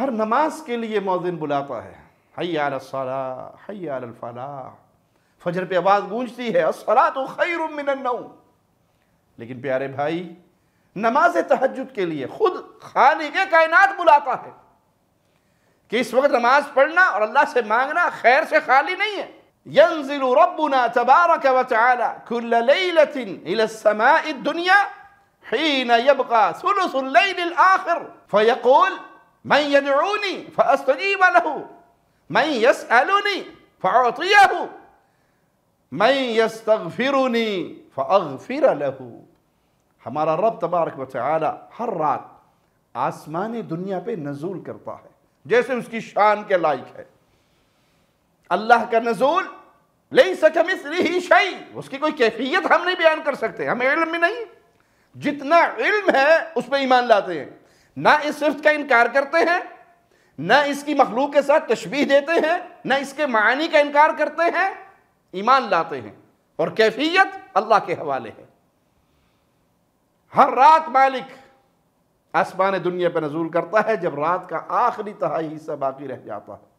ہر نماز کے لیے مؤذن بلاتا ہے، حی علی الصلاۃ حی علی الفلاح، فجر پہ آواز گونجتی ہے الصلاۃ خیر من النوم۔ لیکن پیارے بھائی، نماز تہجد کے لیے خود خالق کائنات بلاتا ہے کہ اس وقت نماز پڑھنا اور اللہ سے مانگنا خیر سے خالی نہیں ہے۔ ينزل ربنا تبارك وتعالى كل ليلة إلى السماء الدنيا حين يبقى ثلث الليل الآخر فيقول من يدعوني فأستجيب له، من يسألني فأعطيه، من يستغفرني فأغفر له۔ ہمارا رب تبارک و تعالی ہر رات آسمان دنیا پہ نزول کرتا ہے جیسے اس کی شان کے لائق ہے۔ اللہ کا نزول لیس کمثلہ شیء، اس کی کوئی کیفیت ہم نہیں بیان کر سکتے، ہمیں علم میں نہیں۔ جتنا علم ہے اس پہ ایمان لاتے ہیں، نہ اس صفت کا انکار کرتے ہیں، نہ اس کی مخلوق کے ساتھ تشبیہ دیتے ہیں، نہ اس کے معانی کا انکار کرتے ہیں، ایمان لاتے ہیں، اور کیفیت اللہ کے حوالے ہے۔ ہر رات مالک آسمان دنیا پہ نزول کرتا ہے جب رات کا آخری تہائی حصہ باقی رہ جاتا ہے،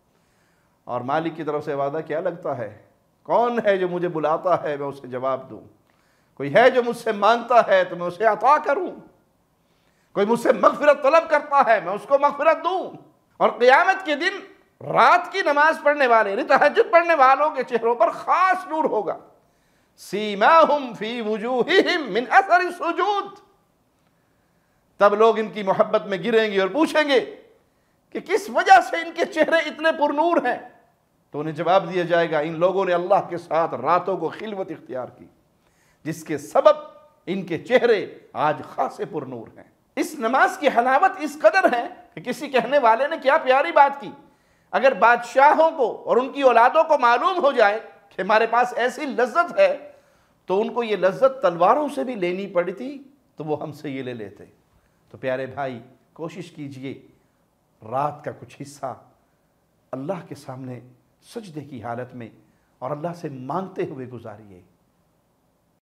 اور مالک کی طرف سے وعدہ کیا لگتا ہے؟ کون ہے جو مجھے بلاتا ہے میں اسے جواب دوں؟ کوئی ہے جو مجھ سے مانگتا ہے تو میں اسے عطا کروں؟ کوئی مجھ سے مغفرت طلب کرتا ہے میں اس کو مغفرت دوں؟ اور قیامت کے دن رات کی نماز پڑھنے والے یعنی تہجد پڑھنے والوں کے چہروں پر خاص نور ہوگا۔ سیماہم فی وجوہہم من اثر السجود، تب لوگ ان کی محبت میں گریں گے اور پوچھیں گے کہ کس وجہ سے ان کے چہرے اتنے پر نور ہیں، تو انہیں جواب دیا جائے گا ان لوگوں نے اللہ کے ساتھ راتوں کو خلوت اختیار کی جس کے سبب ان کے چہرے آج خاصے پر نور ہیں۔ اس نماز کی حلاوت اس قدر ہے کہ کسی کہنے والے نے کیا پیاری بات کی، اگر بادشاہوں کو اور ان کی اولادوں کو معلوم ہو جائے کہ ہمارے پاس ایسی لذت ہے تو ان کو یہ لذت تلواروں سے بھی لینی پڑتی تو وہ ہم سے یہ لے لیتے۔ تو پیارے بھائی، کوشش کیجئے رات کا کچھ حصہ اللہ کے سامنے سجدے کی حالت میں اور اللہ سے مانگتے ہوئے گزاریے۔